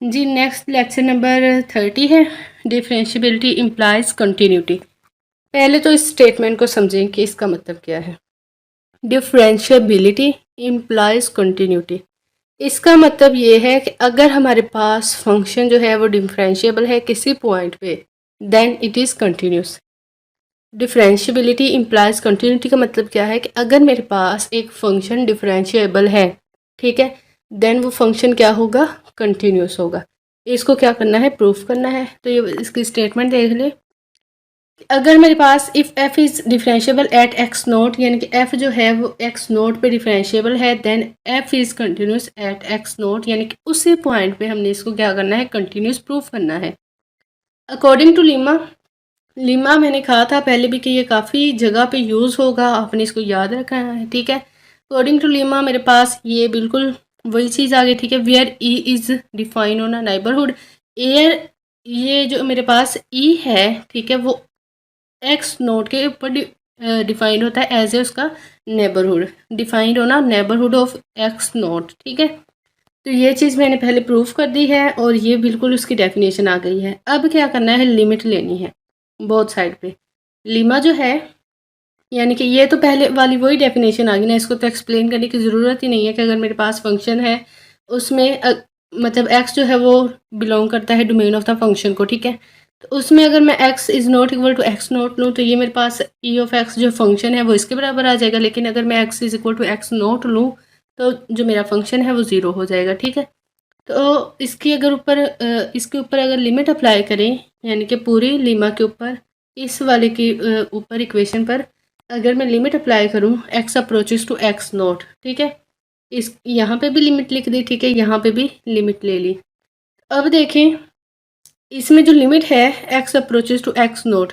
जी next lecture number 30 है, differentiability implies continuity. पहले तो इस स्टेटमेंट को समझें कि इसका मतलब क्या है। डिफरेंशियबिलिटी इम्प्लाइज कंटिन्यूटी, इसका मतलब ये है कि अगर हमारे पास फंक्शन जो है वो डिफरेंशिएबल है किसी पॉइंट पे, then it is continuous. Differentiability implies continuity का मतलब क्या है कि अगर मेरे पास एक फंक्शन डिफरेंशिएबल है, ठीक है, देन वो फंक्शन क्या होगा, कंटिन्यूस होगा। इसको क्या करना है, प्रूफ करना है। तो ये इसकी स्टेटमेंट देख ले। अगर मेरे पास if f is differentiable at x naught, यानी कि एफ जो है वो एक्स नोट पे डिफरेंशिएबल है, then f is continuous at x naught, यानी कि उसी पॉइंट पे हमने इसको क्या करना है, कंटिन्यूस प्रूफ करना है। अकॉर्डिंग टू लीमा मैंने कहा था पहले भी कि ये काफ़ी जगह पे यूज़ होगा, आपने इसको याद रखना है, ठीक है। अकॉर्डिंग टू लीमा मेरे पास ये बिल्कुल वही चीज़ आ गई, ठीक है। Where e is define on a neighbourhood, air, ये जो मेरे पास ई है, ठीक है, वो एक्स नोट के ऊपर डिफाइंड होता है एज ए उसका नेबरहुड, डिफाइंड होना नेबरहुड ऑफ एक्स नोट, ठीक है। तो ये चीज़ मैंने पहले प्रूफ कर दी है और ये बिल्कुल उसकी डेफिनेशन आ गई है। अब क्या करना है, लिमिट लेनी है बोथ साइड पे। लीमा जो है, यानी कि ये तो पहले वाली वही डेफिनेशन आ गई ना, इसको तो एक्सप्लेन करने की ज़रूरत ही नहीं है कि अगर मेरे पास फंक्शन है उसमें मतलब एक्स जो है वो बिलोंग करता है डोमेन ऑफ द फंक्शन को, ठीक है। तो उसमें अगर मैं x is not equal to x naught लूँ तो ये मेरे पास ई ऑफ एक्स जो फंक्शन है वो इसके बराबर आ जाएगा। लेकिन अगर मैं x is equal to x naught लूँ तो जो मेरा फंक्शन है वो ज़ीरो हो जाएगा, ठीक है। तो इसकी अगर इसके ऊपर अगर लिमिट अप्लाई करें, यानी कि पूरी लीमा के ऊपर, इस वाले के ऊपर इक्वेशन पर अगर मैं लिमिट अप्लाई करूं, x approaches to x not, ठीक है, इस यहाँ पे भी लिमिट लिख दी, ठीक है, यहाँ पे भी लिमिट ले ली। अब देखें इसमें जो लिमिट है x approaches to x note,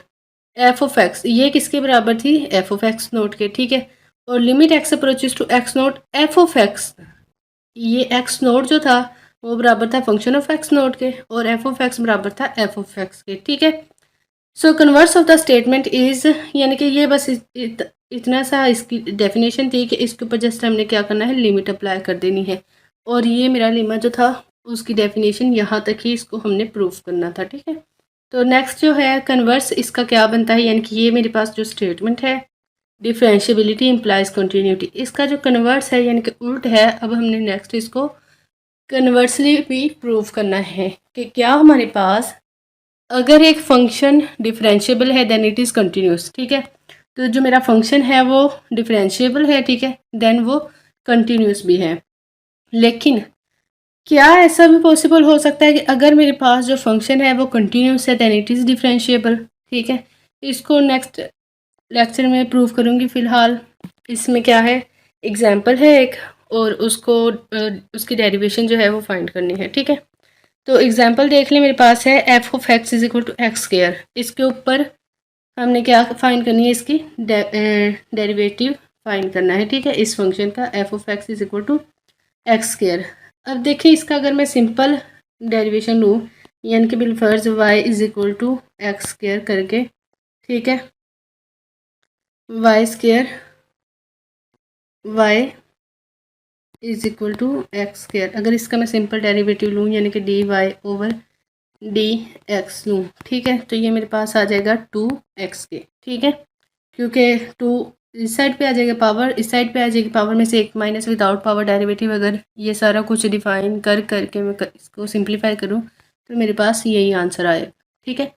f of x, ये किसके बराबर थी, एफ ऑफ एक्स नोट के, ठीक है। और limit x approaches to x note f of x, ये एक्स नोट जो था वो बराबर था फंक्शन ऑफ एक्स नोट के, और एफ ऑफ एक्स बराबर था एफ ऑफ एक्स के, ठीक है। So converse of the statement is, यानी कि ये बस इतना सा इसकी डेफिनेशन थी कि इसके ऊपर जस्ट हमने क्या करना है, लिमिट अप्लाई कर देनी है। और ये मेरा लिमिट जो था उसकी डेफिनेशन यहाँ तक ही इसको हमने प्रूफ करना था, ठीक है। तो नेक्स्ट जो है कन्वर्स, इसका क्या बनता है, यानी कि ये मेरे पास जो स्टेटमेंट है डिफरेंशियबिलिटी इम्प्लाइज कंटिन्यूटी, इसका जो कन्वर्स है यानी कि उल्ट है। अब हमने नेक्स्ट इसको कन्वर्सली भी प्रूव करना है कि क्या हमारे पास अगर एक फंक्शन डिफरेंशिएबल है देन इट इज़ कंटिन्यूस, ठीक है। तो जो मेरा फंक्शन है वो डिफरेंशिएबल है, ठीक है, देन वो कंटिन्यूस भी है। लेकिन क्या ऐसा भी पॉसिबल हो सकता है कि अगर मेरे पास जो फंक्शन है वो कंटिन्यूस है देन इट इज़ डिफरेंशिएबल, ठीक है। इसको नेक्स्ट लेक्चर में प्रूव करूँगी। फ़िलहाल इसमें क्या है, एग्जाम्पल है एक, और उसको उसकी डेरिवेशन जो है वो फाइंड करनी है, ठीक है। तो एग्जाम्पल देख लें, मेरे पास है f of x is equal to x square. इसके ऊपर हमने क्या फाइंड करनी है, इसकी डेरिवेटिव फाइंड करना है, ठीक है, इस फंक्शन का f of x is equal to x square. अब देखिए इसका अगर मैं सिंपल डेरिवेशन लूँ, यानी कि बिलफर्ज y is equal to x square करके, ठीक है, y square y is equal to x square, अगर इसका मैं सिंपल डेरिवेटिव लूँ यानी कि d y over d x लूँ, ठीक है, तो ये मेरे पास आ जाएगा 2x के, ठीक है, क्योंकि 2 इस साइड पे आ जाएगा पावर, इस साइड पे आ जाएगी पावर में से एक माइनस विदाउट पावर डेरिवेटिव। अगर ये सारा कुछ डिफाइन कर करके मैं इसको सिंप्लीफाई करूँ तो मेरे पास यही आंसर आएगा, ठीक है।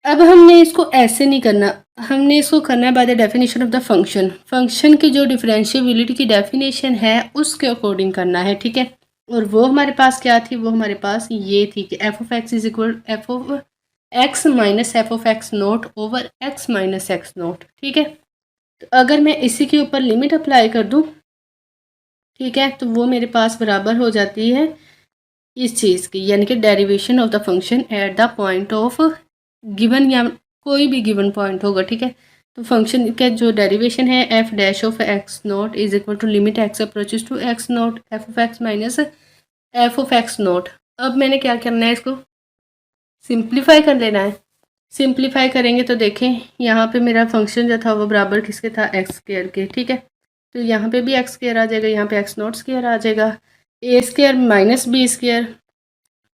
अब हमने इसको ऐसे नहीं करना, हमने इसको करना है by the definition of the function. Function की जो डिफरेंशिएबिलिटी की डेफिनेशन है उसके अकॉर्डिंग करना है, ठीक है। और वो हमारे पास क्या थी, वो हमारे पास ये थी कि f of x is equal F of x minus f of x note over x minus x note, ठीक है। तो अगर मैं इसी के ऊपर लिमिट अप्लाई कर दूँ, ठीक है, तो वो मेरे पास बराबर हो जाती है इस चीज़ की, यानी कि derivation of the function at the point of given, या कोई भी गिवन पॉइंट होगा, ठीक है। तो फंक्शन का जो डेरिवेशन है f dash of x note is equal to limit x approaches to x note f of x minus f of x note. अब मैंने क्या करना है, इसको सिंप्लीफाई कर लेना है। सिंप्लीफाई करेंगे तो देखें यहाँ पे मेरा फंक्शन जो था वो बराबर किसके था, एक्स स्क्वायर के, ठीक है। तो यहाँ पे भी एक्स स्क्वायर आ जाएगा, यहाँ पे एक्स नोट स्क्वायर आ जाएगा, a square minus b square,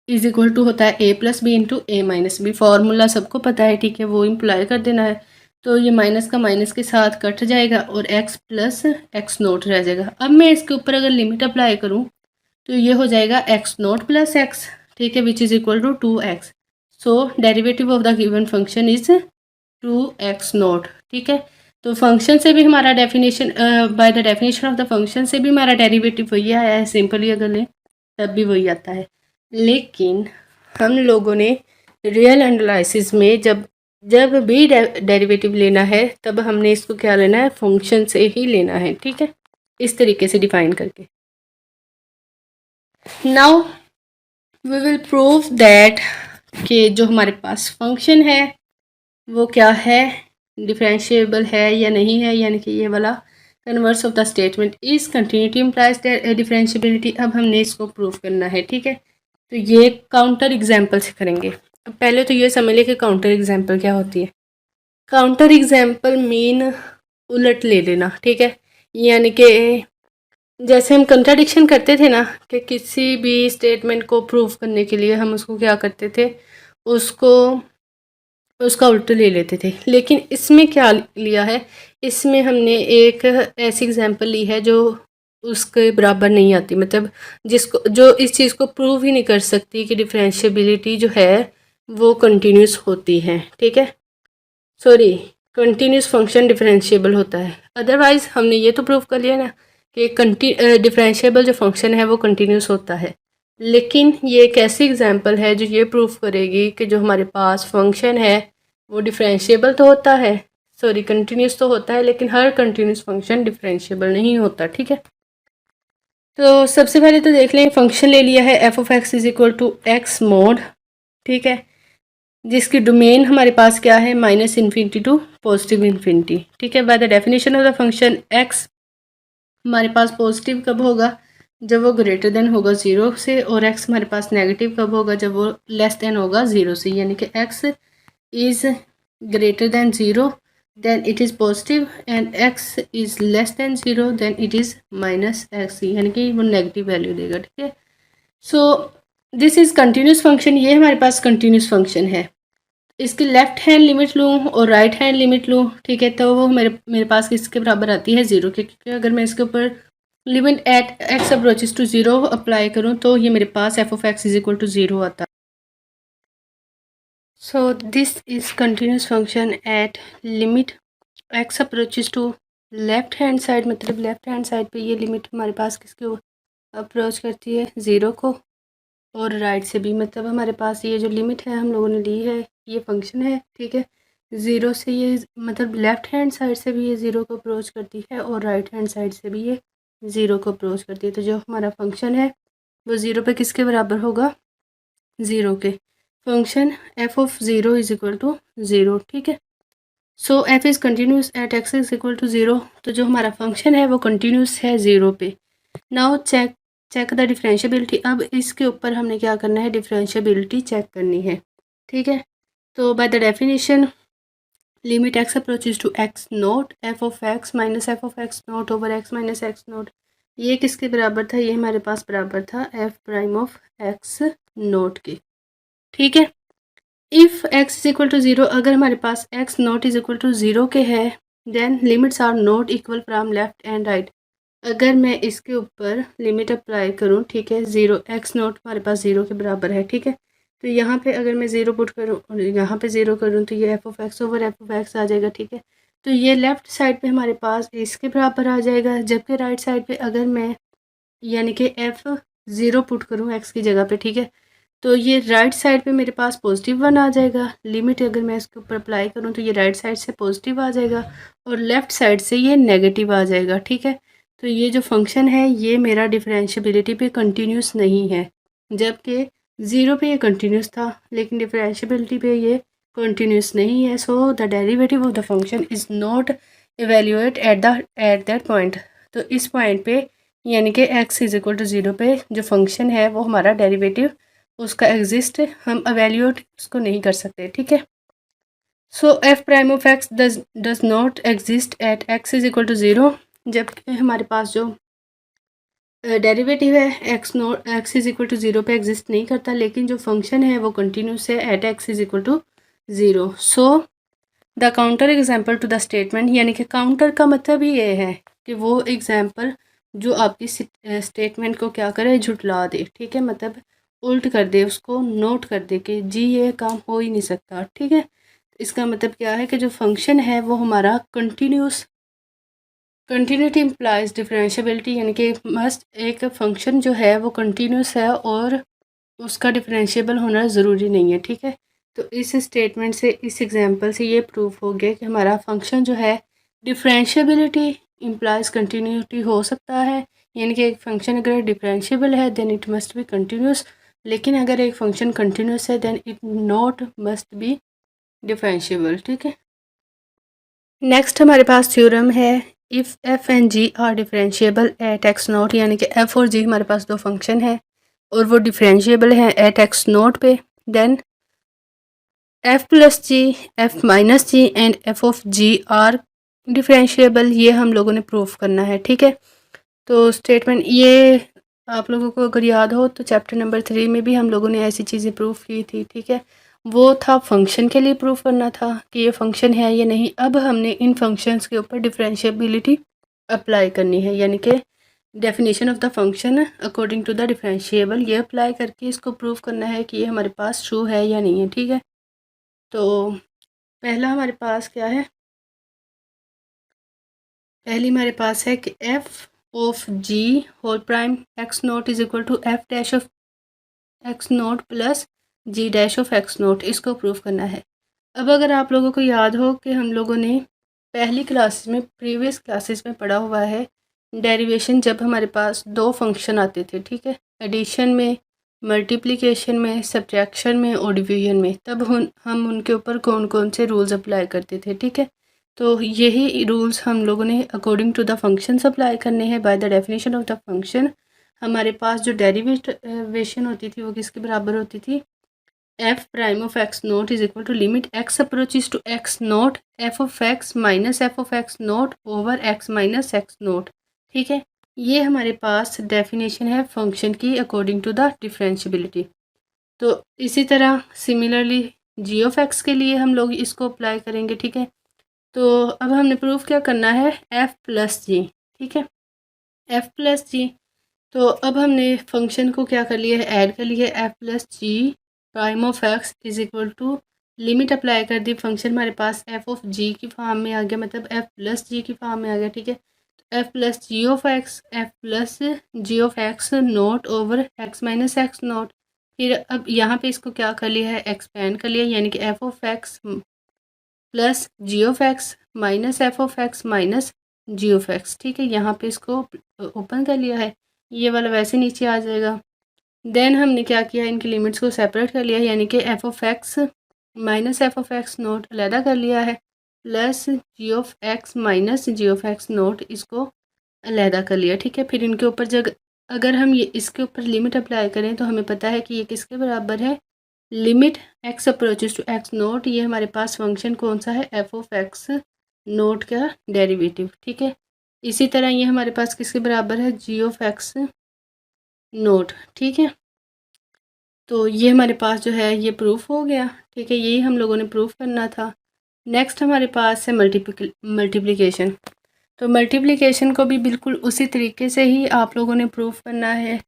is equal to होता है a plus b into a minus b. Formula सबको पता है, ठीक है, वो इम्प्लाई कर देना है। तो ये माइनस का माइनस के साथ कट जाएगा और एक्स प्लस एक्स नोट रह जाएगा। अब मैं इसके ऊपर अगर लिमिट अप्लाई करूँ तो ये हो जाएगा एक्स नोट प्लस एक्स, ठीक है, which is equal to 2x। So derivative of the given function is 2x naught, ठीक है। तो फंक्शन से भी हमारा definition, by the definition of the function से भी हमारा डेरिवेटिव वही आया है, सिंपली अगर लें तब भी वही आता है। लेकिन हम लोगों ने रियल एनालिसिस में जब जब भी डेरिवेटिव लेना है तब हमने इसको क्या लेना है, फंक्शन से ही लेना है, ठीक है, इस तरीके से डिफाइन करके। Now we will prove that कि जो हमारे पास फंक्शन है वो क्या है, डिफरेंशिएबल है या नहीं है, यानी कि ये वाला converse of the statement is continuity implies differentiability. अब हमने इसको प्रूव करना है, ठीक है। तो ये काउंटर एग्जाम्पल से करेंगे। अब पहले तो ये समझ लें कि काउंटर एग्जाम्पल क्या होती है। काउंटर एग्जाम्पल मीन उलट ले लेना, ठीक है, यानी कि जैसे हम कंट्राडिक्शन करते थे ना, कि किसी भी स्टेटमेंट को प्रूव करने के लिए हम उसको क्या करते थे, उसको उसका उल्टा ले लेते थे। लेकिन इसमें क्या लिया है, इसमें हमने एक ऐसी एग्जांपल ली है जो उसके बराबर नहीं आती, मतलब जिसको जो इस चीज़ को प्रूव ही नहीं कर सकती कि डिफरेंशिएबिलिटी जो है वो कंटिन्यूस होती है, ठीक है, सॉरी, कंटिन्यूस फंक्शन डिफरेंशिएबल होता है। अदरवाइज हमने ये तो प्रूव कर लिया ना कि डिफरेंशिएबल जो फंक्शन है वो कंटिन्यूस होता है। लेकिन ये एक ऐसी एग्जांपल है जो ये प्रूव करेगी कि जो हमारे पास फंक्शन है वो डिफरेंशिएबल तो होता है, सॉरी कंटिन्यूस तो होता है, लेकिन हर कंटिन्यूस फंक्शन डिफरेंशिएबल नहीं होता, ठीक है। तो सबसे पहले तो देख लें, फंक्शन ले लिया है f of x is equal to x mod, ठीक है, जिसकी डोमेन हमारे पास क्या है, minus infinity to positive infinity, ठीक है। By the definition of the function x हमारे पास पॉजिटिव कब होगा, जब वो ग्रेटर देन होगा ज़ीरो से, और एक्स हमारे पास नेगेटिव कब होगा, जब वो लेस देन होगा ज़ीरो से, यानी कि x is greater than zero then it is positive and x is less than zero then it is minus x, यानी कि वो नेगेटिव वैल्यू देगा, ठीक है। So this is continuous function, ये हमारे पास कंटिन्यूस फंक्शन है। इसकी लेफ्ट हैंड लिमिट लूँ और राइट हैंड लिमिट लूँ, ठीक है, तो वो मेरे पास किसके बराबर आती है, ज़ीरो के, क्योंकि अगर मैं इसके ऊपर limit at x approaches to zero apply करूँ तो ये मेरे पास f of x is equal to zero आता है। So this is continuous function at limit x approaches to left hand side, मतलब लेफ्ट हैंड साइड पे ये लिमिट हमारे पास किसके अप्रोच करती है, ज़ीरो को, और राइट से भी, मतलब हमारे पास ये जो लिमिट है हम लोगों ने ली है, ये फंक्शन है, ठीक है, ज़ीरो से ये, मतलब लेफ़्ट हैंड साइड से भी ये ज़ीरो को अप्रोच करती है और राइट हैंड साइड से भी ये ज़ीरो को अप्रोच करती है। तो जो हमारा फंक्शन है वो ज़ीरो पे किसके बराबर होगा, ज़ीरो के। Function f of zero is equal to zero, ठीक है। So f is continuous at x is equal to zero, तो जो हमारा फंक्शन है वो कंटिन्यूस है ज़ीरो पे। Now check the differentiability. अब इसके ऊपर हमने क्या करना है, डिफरेंशिएबिलिटी चेक करनी है, ठीक है। तो by the definition limit x approaches to x note f of x minus f of x note over x minus x note, ये किसके बराबर था, ये हमारे पास बराबर था f prime of x note के, ठीक है। If x is equal to zero, अगर हमारे पास x note is equal to zero के है, then limits are not equal from left and right. अगर मैं इसके ऊपर लिमिट अप्लाई करूँ, ठीक है, ज़ीरो एक्स नोट हमारे पास ज़ीरो के बराबर है, ठीक है, तो यहाँ पे अगर मैं ज़ीरो पुट करूँ और यहाँ पे ज़ीरो करूँ तो ये f of x over f of x आ जाएगा, ठीक है। तो ये लेफ़्ट साइड पे हमारे पास इसके बराबर आ जाएगा, जबकि राइट साइड पे अगर मैं यानी कि एफ ज़ीरो पुट करूँ एक्स की जगह पे, ठीक है, तो ये राइट साइड पे मेरे पास पॉजिटिव वन आ जाएगा। लिमिट अगर मैं इसके ऊपर अप्लाई करूँ तो ये राइट साइड से पॉजिटिव आ जाएगा और लेफ़्ट साइड से ये नेगेटिव आ जाएगा, ठीक है। तो ये जो फंक्शन है ये मेरा डिफरेंशिएबिलिटी पे कंटिन्यूस नहीं है, जबकि ज़ीरो पे ये कंटिन्यूस था, लेकिन डिफरेंशिएबिलिटी पे ये कंटिन्यूस नहीं है। So the derivative of the function is not evaluate at that point. तो इस पॉइंट पे यानी कि x is equal to zero पे जो फंक्शन है वो हमारा डेरिवेटिव उसका एग्जिस्ट हम एवेल्यूएट उसको नहीं कर सकते, ठीक है। So f prime of x does not exist at x is equal to zero, जबकि हमारे पास जो डेरिवेटिव है x naught x is equal to zero पे एग्जिस्ट नहीं करता, लेकिन जो फंक्शन है वो कंटिन्यूस है at x is equal to zero. So the counter example to the statement, यानी कि काउंटर का मतलब ही ये है कि वो एग्जाम्पल जो आपकी स्टेटमेंट को क्या करे, झुटला दे, ठीक है, मतलब उल्ट कर दे, उसको नोट कर दे कि जी ये काम हो ही नहीं सकता, ठीक है। इसका मतलब क्या है कि जो फंक्शन है वो हमारा कंटिन्यूस, कंटिन्यूटी इम्प्लाइज डिफरेंशियबिलिटी, यानी कि मस्ट एक फंक्शन जो है वो कंटिन्यूस है और उसका डिफरेंशिएबल होना ज़रूरी नहीं है, ठीक है। तो इस स्टेटमेंट से, इस एग्जांपल से ये प्रूफ हो गया कि हमारा फंक्शन जो है डिफरेंशियबिलिटी इम्प्लाइज कंटिन्यूटी हो सकता है, यानी कि एक फंक्शन अगर डिफरेंशिएबल है then it must be continuous, लेकिन अगर एक फंक्शन कंटिन्यूस है then it not must be differentiable, ठीक है। नेक्स्ट हमारे पास थ्योरम है if f and g are differentiable at x naught, यानी कि एफ और जी हमारे पास दो फंक्शन है और वो डिफरेंशिएबल हैं एट एक्स नॉट पे, then f plus g, f minus g and f of g are differentiable, ये हम लोगों ने प्रूफ करना है, ठीक है। तो स्टेटमेंट ये आप लोगों को अगर याद हो तो चैप्टर नंबर 3 में भी हम लोगों ने ऐसी चीज़ें प्रूफ की थी, ठीक है। वो था फंक्शन के लिए प्रूफ करना था कि ये फंक्शन है या नहीं। अब हमने इन फंक्शंस के ऊपर डिफरेंशिएबिलिटी अप्लाई करनी है, यानी कि definition of the function according to the differentiable, ये अप्लाई करके इसको प्रूव करना है कि ये हमारे पास ट्रू है या नहीं है, ठीक है। तो पहला हमारे पास क्या है, पहली हमारे पास है कि f of g whole prime x note is equal to f dash of x note plus g dash of x note, इसको प्रूव करना है। अब अगर आप लोगों को याद हो कि हम लोगों ने पहली क्लासेस में, प्रीवियस क्लासेस में पढ़ा हुआ है डेरिवेशन, जब हमारे पास दो फंक्शन आते थे, ठीक है, एडिशन में, मल्टीप्लिकेशन में, सब्ट्रैक्शन में और डिवीजन में, तब हम उनके ऊपर कौन कौन से रूल्स अप्लाई करते थे, ठीक है। तो यही रूल्स हम लोगों ने according to the functions apply करने हैं by the definition of the function. हमारे पास जो डेरिवेशन होती थी वो किसके बराबर होती थी, f prime of x note is equal to limit x approaches to x note f of x minus f of x note over x minus x note, ठीक है। ये हमारे पास डेफिनेशन है फंक्शन की अकॉर्डिंग टू द डिफरेंशियबिलिटी। तो इसी तरह सिमिलरली जी ऑफ एक्स के लिए हम लोग इसको अप्लाई करेंगे, ठीक है। तो अब हमने प्रूफ क्या करना है, एफ प्लस जी, ठीक है, एफ प्लस जी। तो अब हमने फंक्शन को क्या कर लिया है, ऐड कर लिया है, f plus g prime of x is equal to limit apply कर दी, फंक्शन हमारे पास एफ ऑफ जी की फॉर्म में आ गया, मतलब एफ प्लस जी की फॉर्म में आ गया, ठीक है। तो f plus g of x, f plus g of x note over x minus x naught. फिर अब यहाँ पे इसको क्या कर लिया है, एक्सपेंड कर लिया, यानी कि f of x plus g of x minus f of x minus g of x, ठीक है। यहाँ पे इसको ओपन कर लिया है, ये वाला वैसे नीचे आ जाएगा। देन हमने क्या किया, इनकी लिमिट्स को सेपरेट कर लिया, यानी कि f of x minus f of x nought अलहदा कर लिया है, plus g of x minus g of x note, इसको अलहदा कर लिया, ठीक है। फिर इनके ऊपर जब अगर हम ये इसके ऊपर लिमिट अप्लाई करें तो हमें पता है कि ये किसके बराबर है, limit x approaches to x note, ये हमारे पास फंक्शन कौन सा है, एफ ऑफ एक्स नोट का डेरिवेटिव, ठीक है। इसी तरह ये हमारे पास किसके बराबर है, जी ऑफ एक्स नोट, ठीक है। तो ये हमारे पास जो है ये प्रूफ हो गया, ठीक है, यही हम लोगों ने प्रूफ करना था। नेक्स्ट हमारे पास है मल्टीप्लिकेशन। तो मल्टीप्लिकेशन को भी बिल्कुल उसी तरीके से ही आप लोगों ने प्रूफ करना है।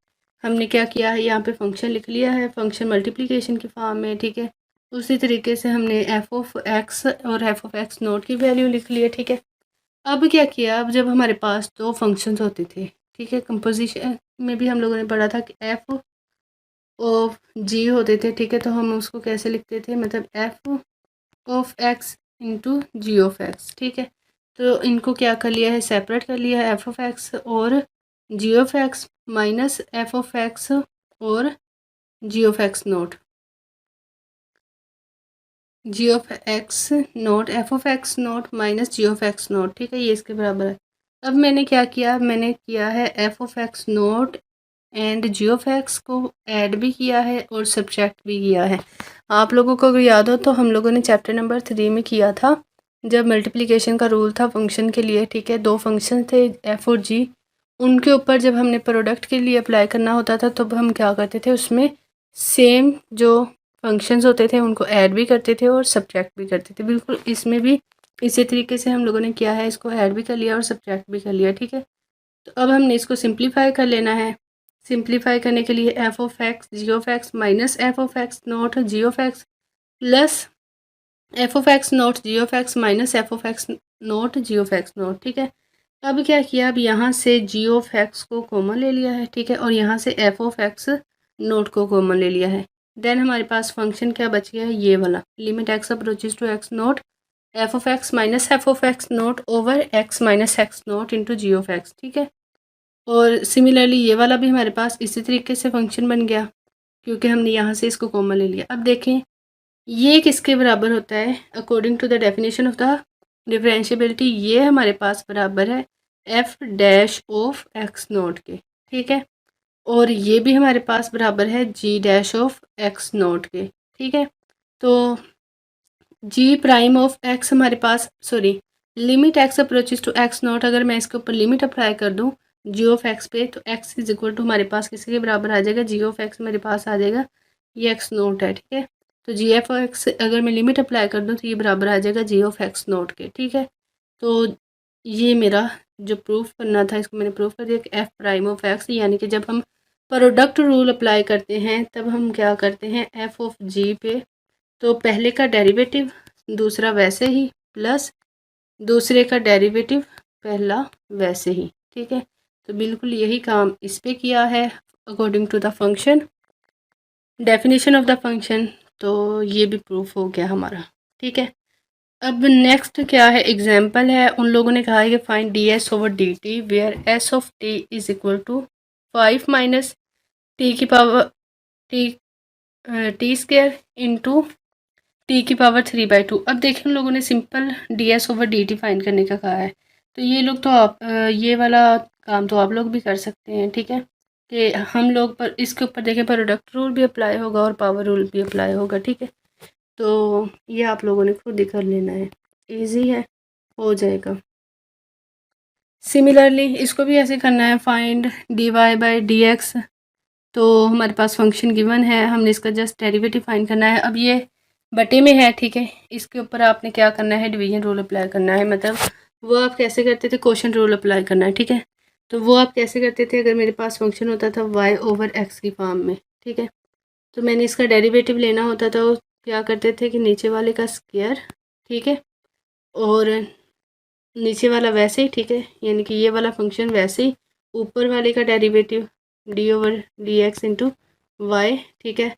हमने क्या किया है, यहाँ पे फंक्शन लिख लिया है, फंक्शन मल्टीप्लिकेशन की फॉर्म में, ठीक है। उसी तरीके से हमने एफ ऑफ एक्स और एफ ऑफ एक्स नोट की वैल्यू लिख ली है, ठीक है। अब क्या किया, अब जब हमारे पास दो फंक्शंस होते थे, ठीक है, कंपोजिशन में भी हम लोगों ने पढ़ा था कि एफ ऑफ जी होते थे, ठीक है, तो हम उसको कैसे लिखते थे, मतलब f of x into g of x, ठीक है। तो इनको क्या कर लिया है, सेपरेट कर लिया है, एफ ऑफ एक्स और g of x minus f of x और g of x naught, g of x note f of x naught minus g of x note, ठीक है, ये इसके बराबर है। अब मैंने क्या किया, मैंने किया है f of x nought and g of x को ऐड भी किया है और सब्ट्रैक्ट भी किया है। आप लोगों को अगर याद हो तो हम लोगों ने चैप्टर नंबर 3 में किया था, जब मल्टीप्लिकेशन का रूल था फंक्शन के लिए, ठीक है, दो फंक्शन थे एफ और जी, उनके ऊपर जब हमने प्रोडक्ट के लिए अप्लाई करना होता था तो हम क्या करते थे, उसमें सेम जो फंक्शंस होते थे उनको ऐड भी करते थे और सब्ट्रैक्ट भी करते थे। बिल्कुल इसमें भी इसी तरीके से हम लोगों ने किया है, इसको ऐड भी कर लिया और सब्ट्रैक्ट भी कर लिया, ठीक है। तो अब हमने इसको सिंप्लीफाई कर लेना है। सिंप्लीफाई करने के लिए f of x g of x minus f of x nought g of x plus f of x nought g of x minus f of x nought g of x not, ठीक है। अब क्या किया, अब यहाँ से g of x को common ले लिया है, ठीक है, और यहाँ से एफ ऑफ एक्स नोट को कॉमन ले लिया है। देन हमारे पास फंक्शन क्या बच गया है, ये वाला limit x approaches to x note f of x minus f of x note over x minus x nought into g of x, ठीक है। और सिमिलरली ये वाला भी हमारे पास इसी तरीके से फंक्शन बन गया क्योंकि हमने यहाँ से इसको कॉमन ले लिया। अब देखें ये किसके बराबर होता है, according to the definition of the differentiability ये हमारे पास बराबर है f dash of x note के, ठीक है। और ये भी हमारे पास बराबर है g dash of x note के, ठीक है। तो जी प्राइम ऑफ एक्स हमारे पास, sorry, limit x approaches to x naught, अगर मैं इसके ऊपर लिमिट अप्लाई कर दूं जी ऑफ एक्स पे तो एक्स इज इक्वल टू हमारे पास किसके बराबर आ जाएगा, जी ऑफ एक्स मेरे पास आ जाएगा, ये एक्स नोट है, ठीक है। तो जी एफ एक्स अगर मैं लिमिट अप्लाई कर दूं तो ये बराबर आ जाएगा जी ऑफ एक्स नोट के, ठीक है। तो ये मेरा जो प्रूफ करना था इसको मैंने प्रूफ कर दिया कि एफ प्राइम ऑफ एक्स, यानी कि जब हम प्रोडक्ट रूल अप्लाई करते हैं तब हम क्या करते हैं, एफ ऑफ जी पे तो पहले का डेरिवेटिव दूसरा वैसे ही प्लस दूसरे का डेरिवेटिव पहला वैसे ही, ठीक है। तो बिल्कुल यही काम इस पे किया है according to the function definition of the function. तो ये भी प्रूफ हो गया हमारा, ठीक है। अब नेक्स्ट क्या है, एग्जाम्पल है, उन लोगों ने कहा है कि find d s over d t where s of t is equal to 5 minus t की power t square into t की पावर 3/2। अब देखिए उन लोगों ने simple d s over d t find करने का कहा है, तो ये लोग तो आप ये वाला काम तो आप लोग भी कर सकते हैं, ठीक है। कि हम लोग पर इसके ऊपर देखें प्रोडक्ट रूल भी अप्लाई होगा और पावर रूल भी अप्लाई होगा, ठीक है। तो ये आप लोगों ने खुद ही कर लेना है, ईजी है, हो जाएगा। सिमिलरली इसको भी ऐसे करना है, find d y by d x. तो हमारे पास फंक्शन गिवन है, हमने इसका जस्ट डेरिवेटिव फाइंड करना है। अब ये बटे में है, ठीक है, इसके ऊपर आपने क्या करना है, डिवीजन रूल अप्लाई करना है। मतलब वो आप कैसे करते थे, क्वोशंट रूल अप्लाई करना है, ठीक है। तो वो आप कैसे करते थे, अगर मेरे पास फंक्शन होता था y ओवर x की फॉर्म में, ठीक है, तो मैंने इसका डेरिवेटिव लेना होता था, वो क्या करते थे कि नीचे वाले का स्क्वायर, ठीक है, और नीचे वाला वैसे ही, ठीक है, यानी कि ये वाला फंक्शन वैसे ही, ऊपर वाले का derivative d over d x into y, ठीक है,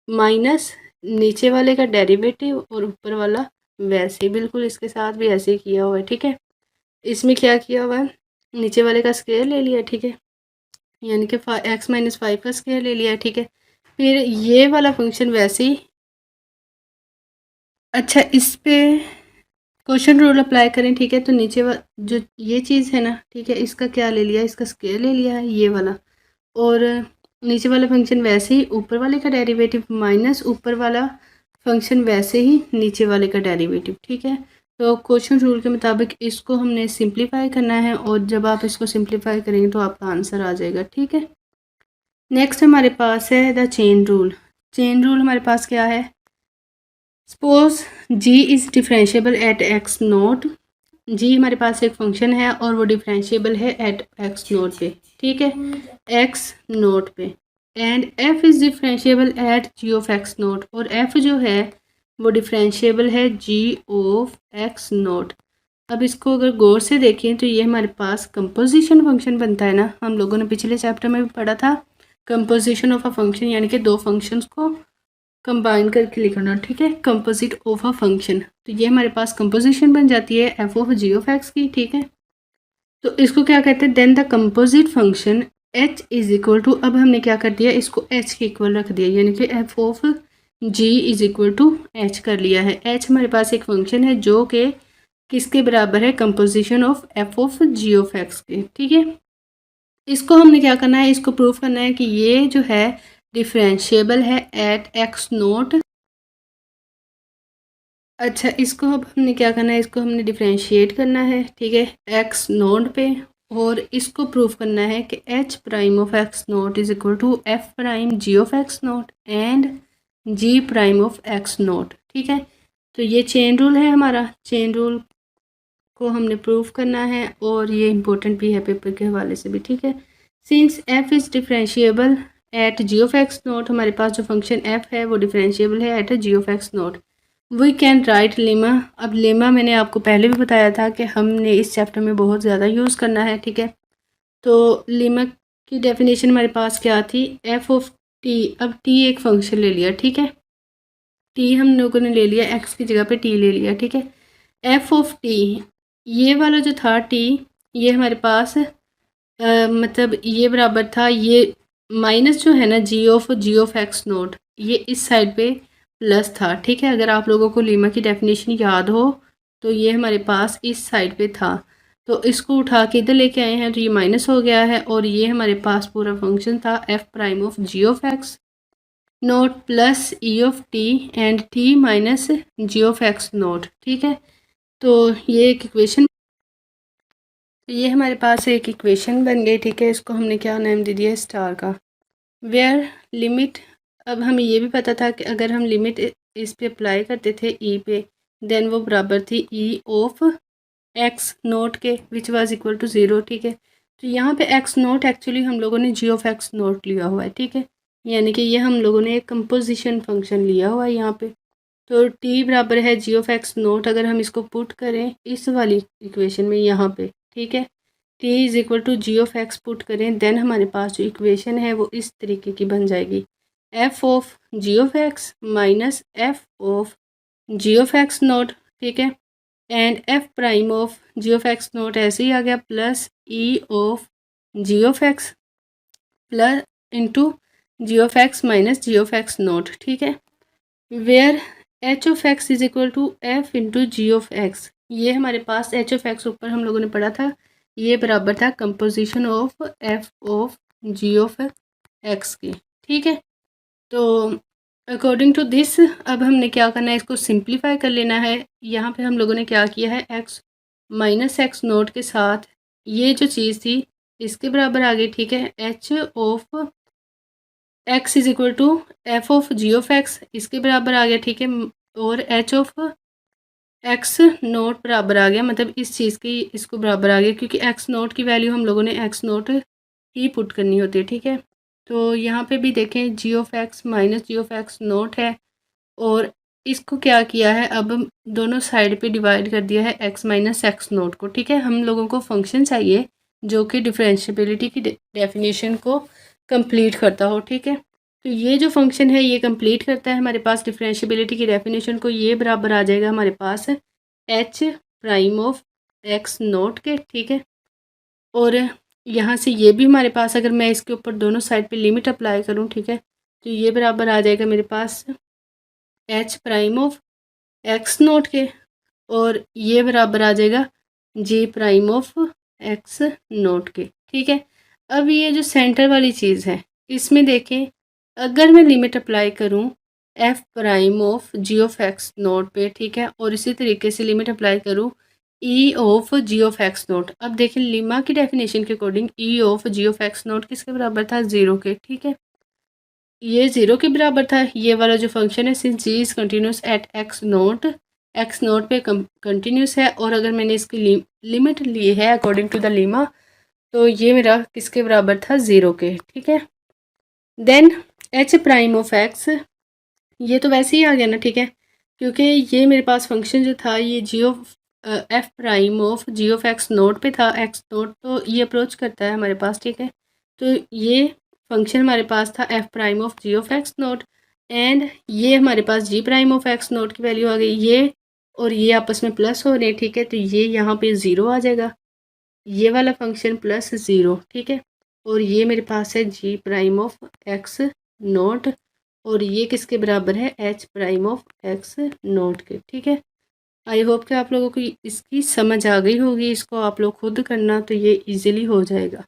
माइनस नीचे वाले का डेरिवेटिव और ऊपर वाला वैसे, बिल्कुल इसके साथ भी ऐसे ही किया हुआ है, ठीक है। इसमें क्या किया हुआ है, नीचे वाले का स्क्वायर ले लिया, ठीक है, यानी कि एक्स माइनस 5 का स्क्वायर ले लिया, ठीक है। फिर ये वाला फंक्शन वैसे ही, अच्छा इस पे क्वेश्चन रूल अप्लाई करें, ठीक है। तो नीचे जो ये चीज़ है ना, ठीक है, इसका क्या ले लिया, इसका स्क्वायर ले लिया है ये वाला, और नीचे वाला फंक्शन वैसे ही ऊपर वाले का डेरिवेटिव माइनस ऊपर वाला फंक्शन वैसे ही नीचे वाले का डेरिवेटिव, ठीक है। तो क्वेश्चन रूल के मुताबिक इसको हमने सिंप्लीफाई करना है और जब आप इसको सिंप्लीफाई करेंगे तो आपका आंसर आ जाएगा, ठीक है। नेक्स्ट हमारे पास है the chain rule. Chain rule हमारे पास क्या है, suppose g is differentiable at x naught. G हमारे पास एक फंक्शन है और वो डिफरेंशिएबल है एट एक्स नोट पे, ठीक है, एक्स नोट पे, and f is differentiable at g of x nought, और एफ जो है वो डिफरेंशिएबल है जी ऑफ एक्स नोट। अब इसको अगर गौर से देखें तो ये हमारे पास कंपोजिशन फंक्शन बनता है ना, हम लोगों ने पिछले चैप्टर में भी पढ़ा था कंपोजिशन ऑफ अ फंक्शन, यानी कि दो फंक्शंस को कंबाइन करके लिखना, ठीक है, कंपोजिट ऑफ अ फंक्शन। तो ये हमारे पास कंपोजिशन बन जाती है f of g of x की, ठीक है। तो इसको क्या कहते हैं, then the composite function h is equal to, अब हमने क्या कर दिया, इसको एच के इक्वल रख दिया, यानी कि f of g is equal to h कर लिया है। एच हमारे पास एक फंक्शन है जो कि किसके बराबर है, composition of f of g of x के, ठीक है। इसको हमने क्या करना है, इसको प्रूफ करना है कि ये जो है डिफरेंशिएबल है एट एक्स नोट। अच्छा इसको अब हमने क्या करना है, इसको हमने डिफरेंशिएट करना है, ठीक है, एक्स नोट पे और इसको प्रूव करना है कि h prime of x note is equal to f prime g of x nought and g prime of x note. ठीक है, तो ये चेन रूल है हमारा। चेन रूल को हमने प्रूव करना है और ये इम्पोर्टेंट भी है पेपर के हवाले से भी। ठीक है, since f is differentiable at g of x nought, हमारे पास जो फंक्शन एफ है वो डिफरेंशिएबल है at g of x nought, we can write lemma. अब लेमा मैंने आपको पहले भी बताया था कि हमने इस चैप्टर में बहुत ज़्यादा यूज़ करना है। ठीक है, तो लेमा की डेफिनेशन हमारे पास क्या थी, एफ ऑफ टी। अब टी एक फंक्शन ले लिया, ठीक है, टी हम लोगों ने ले लिया, एक्स की जगह पे टी ले लिया। ठीक है, एफ ऑफ टी, ये वाला जो था टी, ये हमारे पास मतलब ये बराबर था, ये माइनस जो है ना जी ऑफ एक्स नोट, ये इस साइड पे प्लस था। ठीक है, अगर आप लोगों को लीमा की डेफिनेशन याद हो तो ये हमारे पास इस साइड पे था, तो इसको उठा के इधर लेके आए हैं तो ये माइनस हो गया है, और ये हमारे पास पूरा फंक्शन था f prime of g of x note plus e of t and t minus g of x note. ठीक है, तो ये एक इक्वेशन, ये हमारे पास एक इक्वेशन बन गई। ठीक है, इसको हमने क्या नाम दे दिया, स्टार का। वेयर लिमिट, अब हमें ये भी पता था कि अगर हम लिमिट इस पे अप्लाई करते थे ई पे, देन वो बराबर थी ई ऑफ एक्स नोट के, which was equal to zero. ठीक है, तो यहाँ पे एक्स नोट एक्चुअली हम लोगों ने जी ऑफ एक्स नोट लिया हुआ है। ठीक है, यानी कि ये हम लोगों ने एक कंपोजिशन फंक्शन लिया हुआ है यहाँ पे। तो टी बराबर है जी ऑफ एक्स नोट, अगर हम इसको पुट करें इस वाली इक्वेशन में यहाँ पे, ठीक है, t is equal to g of x put करें, देन हमारे पास जो इक्वेशन है वो इस तरीके की बन जाएगी, f of g of x minus f of g of x note. ठीक है, and f prime of g of x nought ऐसे ही आ गया, plus e of g of x plus into g of x minus g of x note. ठीक है, where h of x is equal to f into g of x, ये हमारे पास H of x ऊपर हम लोगों ने पढ़ा था, ये बराबर था composition of f of g of x की। ठीक है, तो अकॉर्डिंग टू दिस अब हमने क्या करना है, इसको सिंप्लीफाई कर लेना है। यहाँ पे हम लोगों ने क्या किया है, एक्स माइनस एक्स नोट के साथ ये जो चीज़ थी इसके बराबर आ गई। ठीक है, h of x is equal to f of g of x, इसके बराबर आ गया। ठीक है, और एच ऑफ एक्स नोट बराबर आ गया, मतलब इस चीज़ की इसको बराबर आ गया, क्योंकि एक्स नोट की वैल्यू हम लोगों ने एक्स नोट ही पुट करनी होती है। ठीक है, तो यहाँ पे भी देखें g of x minus g of x naught है, और इसको क्या किया है, अब दोनों साइड पे डिवाइड कर दिया है एक्स माइनस एक्स नोट को। ठीक है, हम लोगों को फंक्शन चाहिए जो कि डिफरेंशिएबिलिटी की डेफिनेशन को कंप्लीट करता हो। ठीक है, तो ये जो फंक्शन है ये कंप्लीट करता है हमारे पास डिफरेंशिएबिलिटी की डेफिनेशन को, ये बराबर आ जाएगा हमारे पास h prime of x note के। ठीक है, और यहाँ से ये भी हमारे पास, अगर मैं इसके ऊपर दोनों साइड पे लिमिट अप्लाई करूँ, ठीक है, तो ये बराबर आ जाएगा मेरे पास h prime of x note के, और ये बराबर आ जाएगा g prime of x note के। ठीक है, अब ये जो सेंटर वाली चीज़ है इसमें देखें, अगर मैं लिमिट अप्लाई करूं f prime of g of x note पे, ठीक है, और इसी तरीके से लिमिट अप्लाई करूं e of g of x note, अब देखें लिमा की डेफिनेशन के according e of g of x nought किसके बराबर था, ज़ीरो के। ठीक है, ये ज़ीरो के बराबर था ये वाला जो फंक्शन है, since g is continuous at x note पे कंटिन्यूस है, और अगर मैंने इसकी लिमिट ली है अकॉर्डिंग टू द लीमा, तो ये मेरा किसके बराबर था, ज़ीरो के। ठीक है, then h prime of x, ये तो वैसे ही आ गया ना। ठीक है, क्योंकि ये मेरे पास फंक्शन जो था ये g of f prime of g of x note पे था, एक्स नोट तो ये अप्रोच करता है हमारे पास। ठीक है, तो ये फंक्शन हमारे पास था f prime of g of x nought, and ये हमारे पास g prime of x nought की वैल्यू आ गई, ये और ये आपस में प्लस हो रहे हैं। ठीक है, तो ये यहाँ पे ज़ीरो आ जाएगा, ये वाला फंक्शन प्लस ज़ीरो। ठीक है, और ये मेरे पास है जी प्राइम ऑफ एक्स नोट, और ये किसके बराबर है, H prime of x note के। ठीक है, आई होप कि आप लोगों को इसकी समझ आ गई होगी, इसको आप लोग खुद करना तो ये इजीली हो जाएगा।